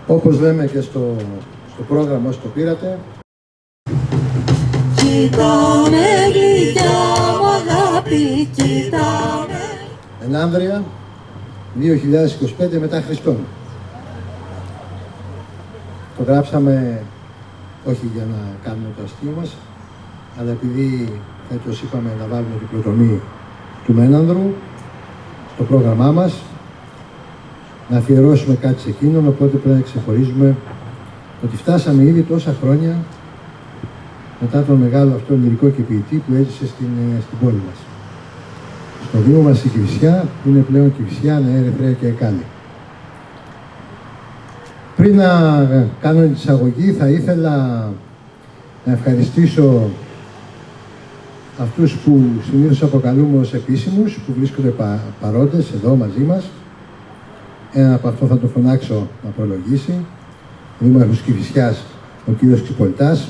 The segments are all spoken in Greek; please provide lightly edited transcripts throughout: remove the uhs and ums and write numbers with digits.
Όπως λέμε και στο πρόγραμμα όσο το πήρατε. Κοίταμε γλυκιά μου αγάπη, κοίταμε. Ενάνδρεια, 2025 μετά Χριστόν. Το γράψαμε όχι για να κάνουμε το αστείο μας, αλλά επειδή φέτος είπαμε να βάλουμε την πρωτομή του Μένανδρου στο πρόγραμμά μας, να αφιερώσουμε κάτι σε εκείνον, οπότε πρέπει να ξεχωρίζουμε ότι φτάσαμε ήδη τόσα χρόνια μετά τον μεγάλο αυτόν λυρικό και ποιητή που έζησε στην πόλη μας. Στο Δήμο μας η Κηφισιά, που είναι πλέον Κηφισιά, Νέα Ερυθρέα και Εκάλη. Πριν να κάνω την εισαγωγή, θα ήθελα να ευχαριστήσω αυτούς που συνήθως αποκαλούμε ως επίσημους, που βρίσκονται παρόντες εδώ μαζί μας. Έναν από αυτό θα το φωνάξω να προλογίσει. Ο Δήμαρχος Κηφισιάς, ο κύριος Ξυπολιτάς.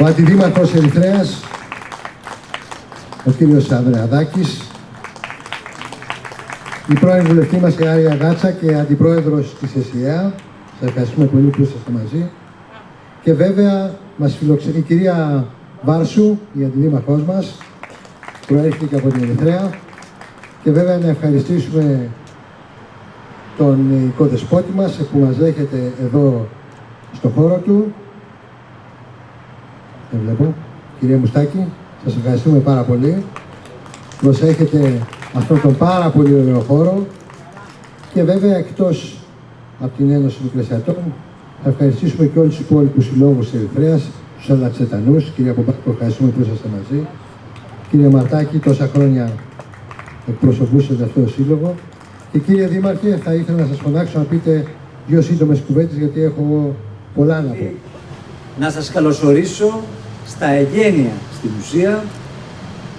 Ο Αντιδήμαρχος Ερυθρέας, ο κύριος Ανδρεαδάκης. Η πρώην βουλευτή μας, η Άρια Γάτσα, και αντιπρόεδρος της ΕΣΥΑ. Σας ευχαριστούμε πολύ που είσαστε μαζί. Και βέβαια μας φιλοξενεί η κυρία Βάρσου, η αντιδήμαρχός μας, προέρχεται από την Ερυθρέα. Και βέβαια να ευχαριστήσουμε τον οικοδεσπότη μας που μας δέχεται εδώ στο χώρο του. Δεν βλέπω. Κυρία Μουστάκη, σας ευχαριστούμε πάρα πολύ. Προσέχετε αυτόν τον πάρα πολύ ωραίο χώρο. Και βέβαια εκτός από την Ένωση Μικρασιατών θα ευχαριστήσουμε και όλους τους υπόλοιπους συλλόγους της Ερυθρέας, τους Αλατσετανούς. Κυρία Πομπάκο, ευχαριστούμε που είσαστε μαζί. Κύριε Μαρτάκη, τόσα χρόνια εκπροσωπούσατε αυτό το σύλλογο. Και κύριε Δήμαρχε, θα ήθελα να σας φωνάξω να πείτε δύο σύντομες κουβέντες, γιατί έχω πολλά να πω. Να σας καλωσορίσω στα εγγένεια στην ουσία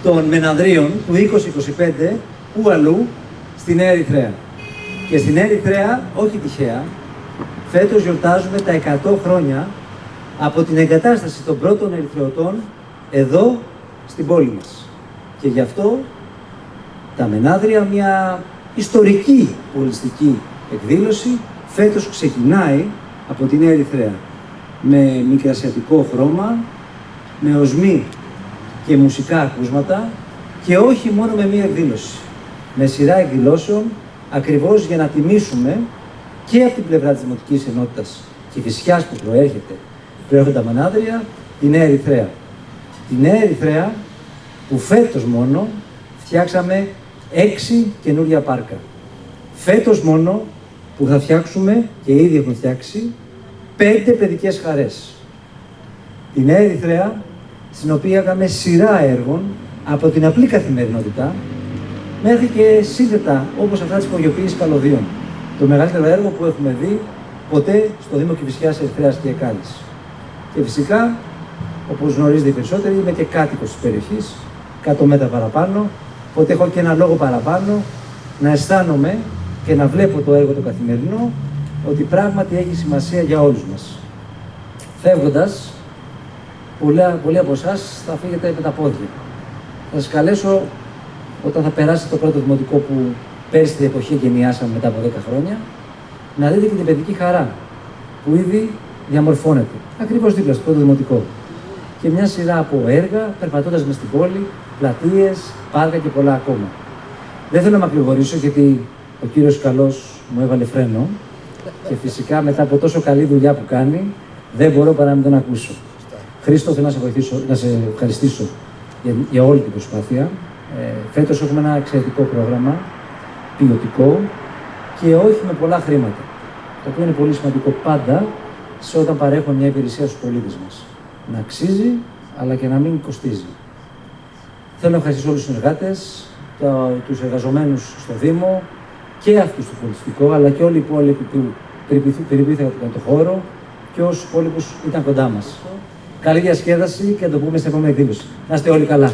των Μενανδρίων του 2025, που αλλού στη Νέα Ερυθρέα. Και στη Νέα Ερυθρέα, όχι τυχαία, φέτος γιορτάζουμε τα 100 χρόνια από την εγκατάσταση των πρώτων Ερυθρεωτών εδώ στην πόλη μας. Και γι' αυτό τα Μενάνδρια, μια ιστορική πολιτιστική εκδήλωση, φέτος ξεκινάει από τη Νέα Ερυθρέα με μικρασιατικό χρώμα, με οσμή και μουσικά ακούσματα, και όχι μόνο με μία εκδήλωση, με σειρά εκδηλώσεων, ακριβώς για να τιμήσουμε και από την πλευρά της Δημοτικής Ενότητας Κηφισιάς που προέρχονται τα Μενάνδρια, τη Νέα Ερυθρέα. Τη Νέα Ερυθρέα που φέτος μόνο φτιάξαμε 6 καινούρια πάρκα. Φέτος μόνο που θα φτιάξουμε, και ήδη έχουμε φτιάξει, 5 παιδικές χαρές. Τη Νέα Ερυθρέα, στην οποία είχαμε σειρά έργων από την απλή καθημερινότητα μέχρι και σύνθετα όπως αυτά της υπογειοποίησης καλωδίων. Το μεγαλύτερο έργο που έχουμε δει ποτέ στο Δήμο Κηφισιάς, Ερυθρέας και Εκάλης. Και φυσικά, όπως γνωρίζετε οι περισσότεροι, είμαι και κάτοικος της περιοχής, 100 μέτρα παραπάνω, οπότε έχω και ένα λόγο παραπάνω να αισθάνομαι και να βλέπω το έργο το καθημερινό, ότι πράγματι έχει σημασία για όλους μας. Φεύγοντας, πολλοί από εσάς θα φύγετε με τα πόδια. Θα σας καλέσω, όταν θα περάσετε το πρώτο δημοτικό που πέρυσι την εποχή εγκαινιάσαμε μετά από 10 χρόνια, να δείτε και την παιδική χαρά που ήδη διαμορφώνεται. Ακριβώς δίπλα στο πρώτο δημοτικό. Και μια σειρά από έργα, περπατώντας μες στην πόλη, πλατείες, πάρκα και πολλά ακόμα. Δεν θέλω να μακρηγορήσω, γιατί ο κύριος Καλός μου έβαλε φρένο και φυσικά μετά από τόσο καλή δουλειά που κάνει, δεν μπορώ παρά να μην τον ακούσω. Χρήστο, θέλω να σε ευχαριστήσω για όλη την προσπάθεια. Φέτος έχουμε ένα εξαιρετικό πρόγραμμα, ποιοτικό και όχι με πολλά χρήματα. Το οποίο είναι πολύ σημαντικό πάντα σε όταν παρέχουμε μια υπηρεσία στους πολίτες μας. Να αξίζει, αλλά και να μην κοστίζει. Θέλω να ευχαριστήσω όλους τους συνεργάτες, τους εργαζομένους στο Δήμο και αυτούς του πολιτιστικό, αλλά και όλοι οι υπόλοιποι που περιποιήθηκαν το χώρο και όσους υπόλοιπους ήταν κοντά μας. Καλή διασκέδαση και να το πούμε στην επόμενη εκδήλωση. Να είστε όλοι καλά.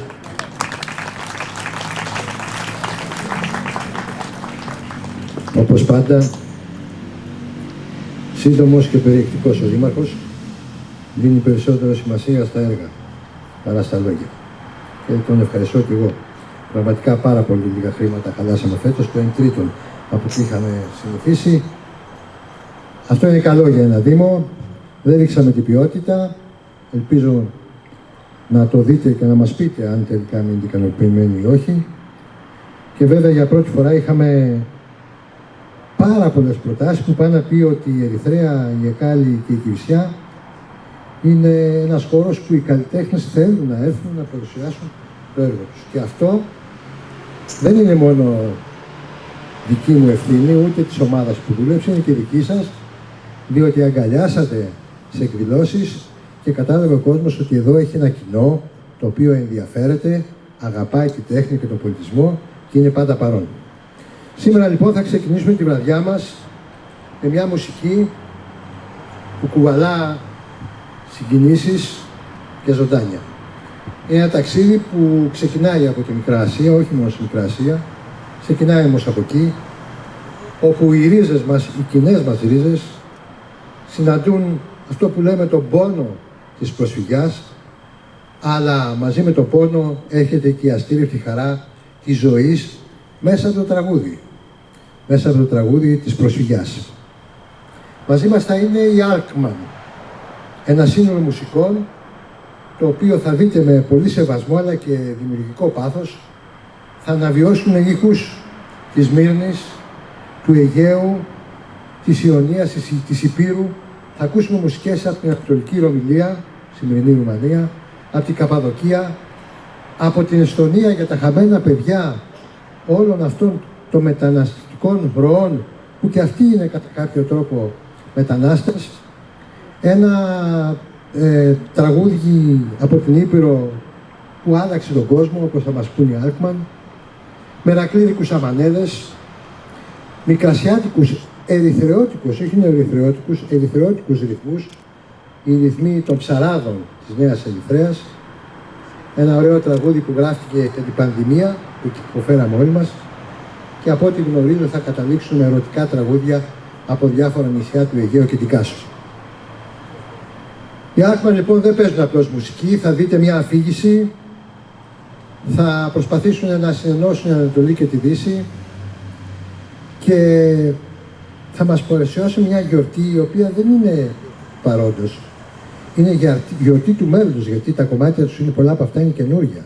Όπως πάντα, σύντομος και περιεκτικός ο Δήμαρχος, δίνει περισσότερο σημασία στα έργα παρά στα λόγια. Και τον ευχαριστώ και εγώ. Πραγματικά πάρα πολύ λίγα χρήματα χαλάσαμε φέτος, το 1 τρίτο από ό,τι είχαμε συνηθίσει. Αυτό είναι καλό για ένα Δήμο. Δεν ρίξαμε την ποιότητα. Ελπίζω να το δείτε και να μας πείτε αν τελικά μείνετε ικανοποιημένοι ή όχι. Και βέβαια για πρώτη φορά είχαμε πάρα πολλές προτάσεις που πάνε να πει ότι η Ερυθρέα, η Εκάλη και η Κηφισιά είναι ένας χώρος που οι καλλιτέχνες θέλουν να έρθουν να παρουσιάσουν το έργο τους. Και αυτό δεν είναι μόνο δική μου ευθύνη, ούτε της ομάδας που δούλεψε, είναι και δική σας, διότι αγκαλιάσατε σε εκδηλώσεις και κατάλαβε ο κόσμος ότι εδώ έχει ένα κοινό το οποίο ενδιαφέρεται, αγαπάει τη τέχνη και τον πολιτισμό και είναι πάντα παρόν. Σήμερα λοιπόν θα ξεκινήσουμε τη βραδιά μας με μια μουσική που κουβαλά συγκινήσεις και ζωντάνια. Είναι ένα ταξίδι που ξεκινάει από τη Μικρά Ασία, όχι μόνο στη Μικρά Ασία, ξεκινάει όμως από εκεί, όπου οι ρίζες μας, οι κοινές μας ρίζες, συναντούν αυτό που λέμε τον πόνο της προσφυγιάς, αλλά μαζί με τον πόνο έρχεται και η αστήρευτη χαρά της ζωής μέσα από το τραγούδι. Μέσα από το τραγούδι της προσφυγιάς. Μαζί μας θα είναι η Alkman, ένα σύνολο μουσικών, το οποίο θα δείτε με πολύ σεβασμό αλλά και δημιουργικό πάθος, θα αναβιώσουν ήχους της Μύρνης, του Αιγαίου, της Ιωνίας, της Υπήρου. Θα ακούσουμε μουσικές από την Ανατολική Ρωμυλία, σημερινή Ρουμανία, από την Καπαδοκία, από την Εσθονία για τα χαμένα παιδιά όλων αυτών των μεταναστευτικών ροών που και αυτοί είναι κατά κάποιο τρόπο μετανάστες. Ένα τραγούδι από την Ήπειρο που άλλαξε τον κόσμο, όπως θα μας πούν οι Alkman, μερακλίδικους αμανέδες, μικρασιάτικους ερυθρεώτικους, όχι νεοερυθρεώτικους, ερυθρεώτικους ρυθμούς, οι ρυθμοί των ψαράδων της Νέας Ερυθρέας. Ένα ωραίο τραγούδι που γράφτηκε για την πανδημία που υποφέραμε όλοι μας και από ό,τι γνωρίζω θα καταλήξουν ερωτικά τραγούδια από διάφορα νησιά του Αιγαίου και την Κάσο. Οι Alkman λοιπόν δεν παίζουν απλώς μουσική, θα δείτε μια αφήγηση, θα προσπαθήσουν να συνενώσουν την Ανατολή και τη Δύση και θα μας παρουσιάσουν μια γιορτή η οποία δεν είναι παρόντος. Είναι γιορτή του μέλλοντος, γιατί τα κομμάτια τους είναι πολλά από αυτά είναι καινούργια.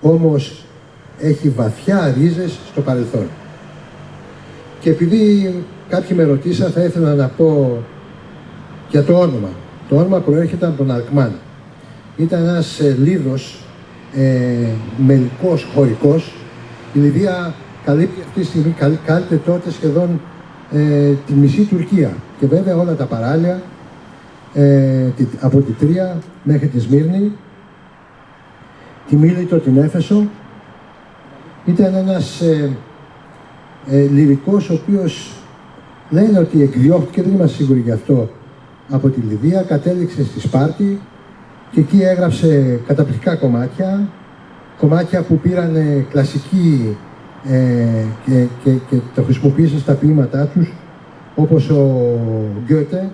Όμως έχει βαθιά ρίζες στο παρελθόν. Και επειδή κάποιοι με ρωτήσαν, θα ήθελα να πω για το όνομα. Το όνομα προέρχεται από τον Alkman. Ήταν ένας λίδος μελικός, χωρικός. Η Λιβύα καλύπτει αυτή τη στιγμή, κάλυπτε τότε σχεδόν τη μισή Τουρκία. Και βέβαια όλα τα παράλια, από τη Τρία μέχρι τη Σμύρνη, τη Μίλητο, την Έφεσο. Ήταν ένας λυρικός ο οποίος λένε ότι εκδιώχθηκε, δεν είμαστε σίγουροι γι' αυτό, από τη Λιβύα, κατέληξε στη Σπάρτη και εκεί έγραψε καταπληκτικά κομμάτια που πήραν κλασική και το χρησιμοποίησαν στα ποίηματά τους, όπως ο Γκέτε,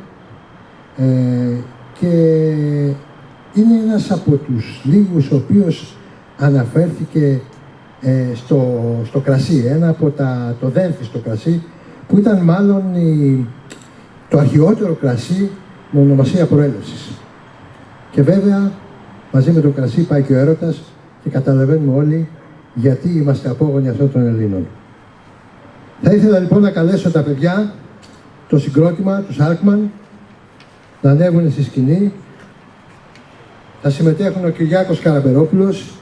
και είναι ένας από τους λίγους ο οποίος αναφέρθηκε στο κρασί, ένα από το δένθιστο κρασί, που ήταν μάλλον το αρχαιότερο κρασί με ονομασία προέλευσης. Και βέβαια, μαζί με το κρασί πάει και ο έρωτας και καταλαβαίνουμε όλοι γιατί είμαστε απόγονοι αυτών των Ελλήνων. Θα ήθελα λοιπόν να καλέσω τα παιδιά, το συγκρότημα, τους Alkman, να ανέβουν στη σκηνή. Θα συμμετέχουν ο Κυριάκος Καραμπερόπουλος,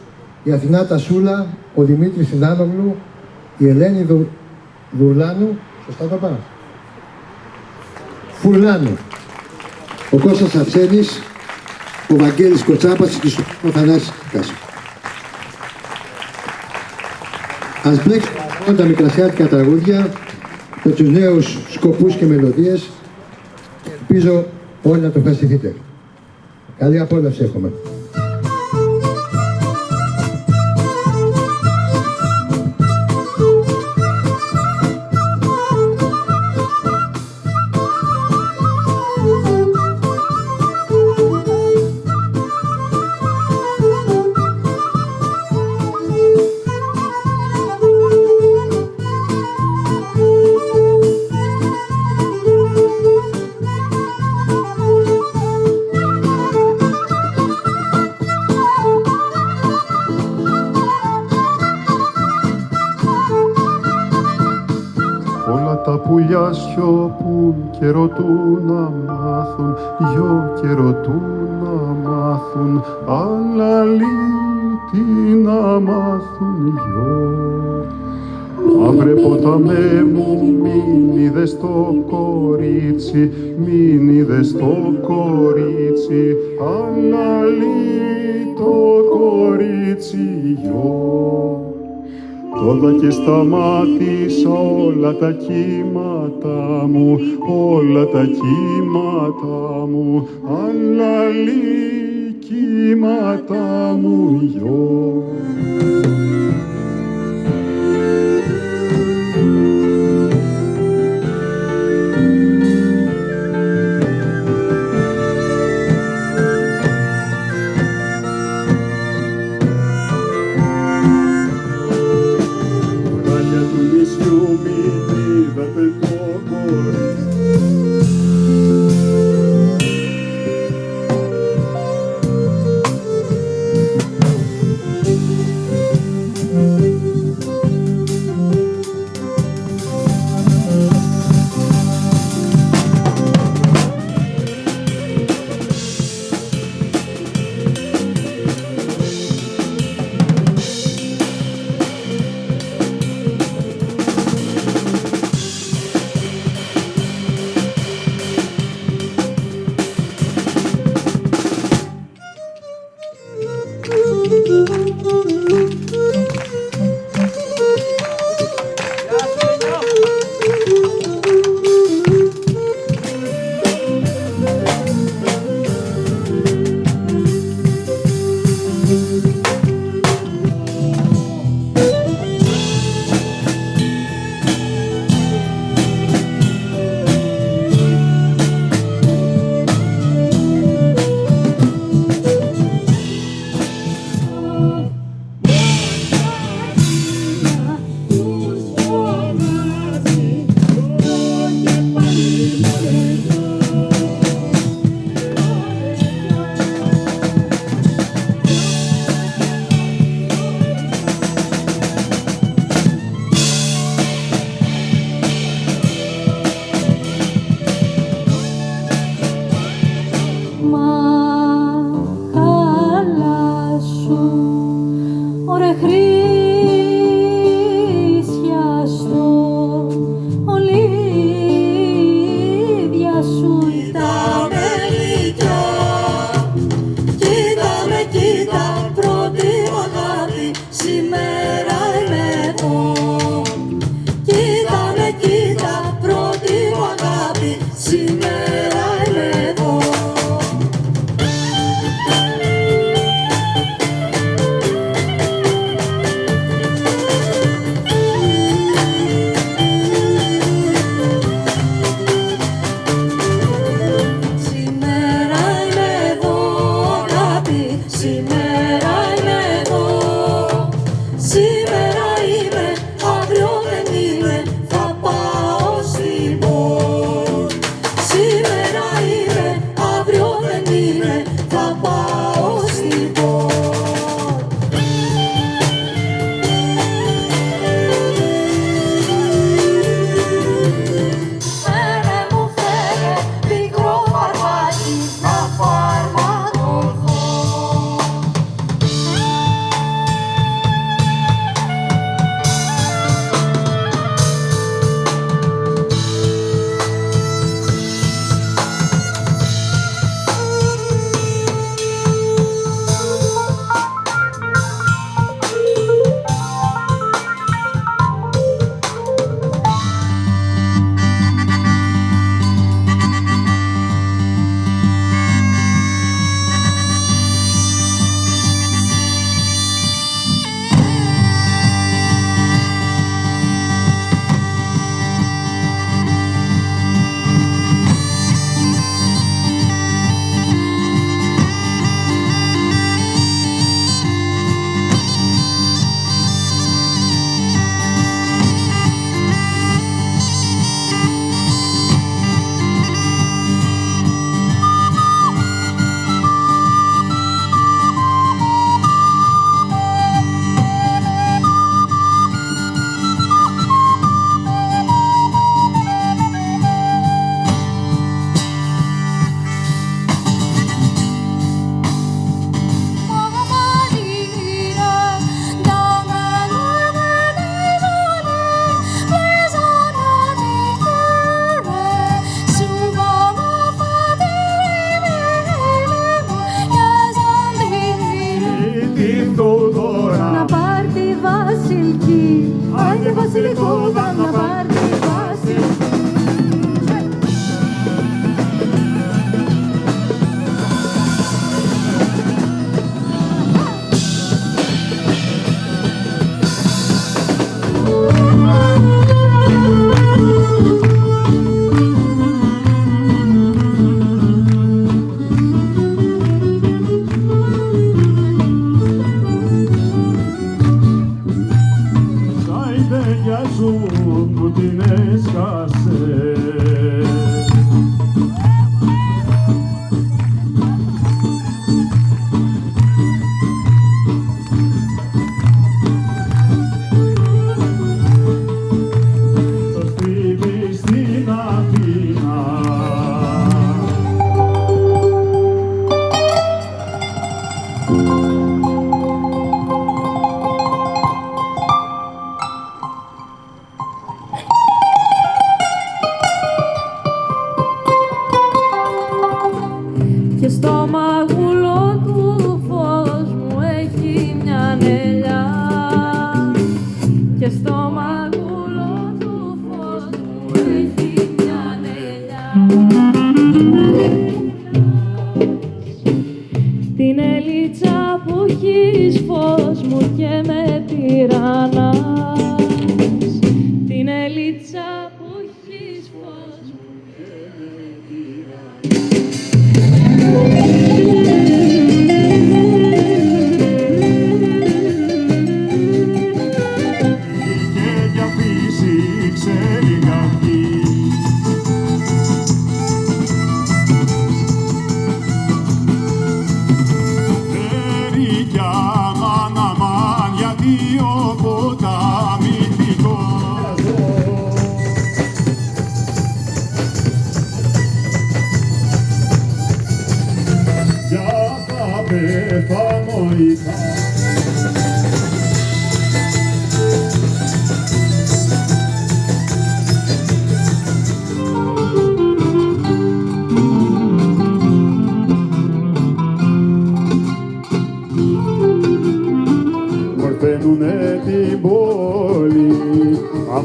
η Αθηνά Τασούλα, ο Δημήτρης Συνάνογλου, η Ελένη Δουρλάνου, σωστά το πάω, Φουρλάνου, ο Κώστας Αυσένης, ο Βαγγέλης Κοτσάπας και ο Θανάσης Κάσο. Ας μπλέξουμε τα μικρασιάτικα τραγούδια με τους νέους σκοπούς και μελωδίες και ελπίζω όλοι να το ευχαριστηθείτε. Καλή απόλαυση εύχομαι. Τα πουλιά σιωπούν και ρωτούν να μάθουν, γιο και ρωτούν να μάθουν, αλλά τι να μάθουν γιο. Αύρε ποταμέ μου, μην είδες το κορίτσι, μην είδες το κορίτσι, αλλά το κορίτσι γιο. Τότε και σταμάτησα όλα τα κύματα μου, όλα τα κύματα μου, αλλά κύματα μου γιο.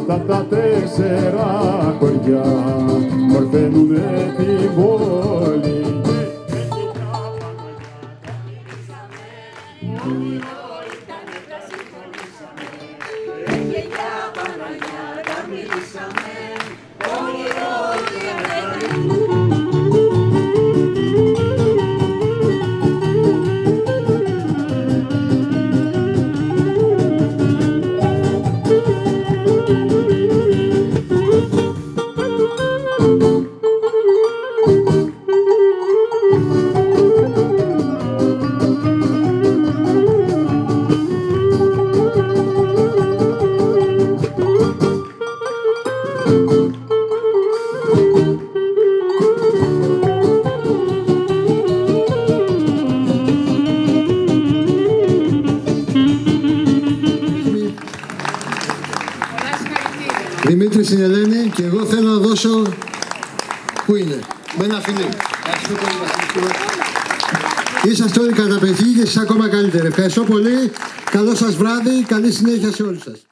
αυτά τα 4 χωριά μορφαίνουνε την πόλη. Δημήτρη στην Ελένη, και εγώ θέλω να δώσω. Πού είναι? Με ένα φιλί. Είσαστε όλοι καταπληκτικοί και εσείς ακόμα καλύτεροι. Ευχαριστώ πολύ. Καλό σας βράδυ. Καλή συνέχεια σε όλους σας.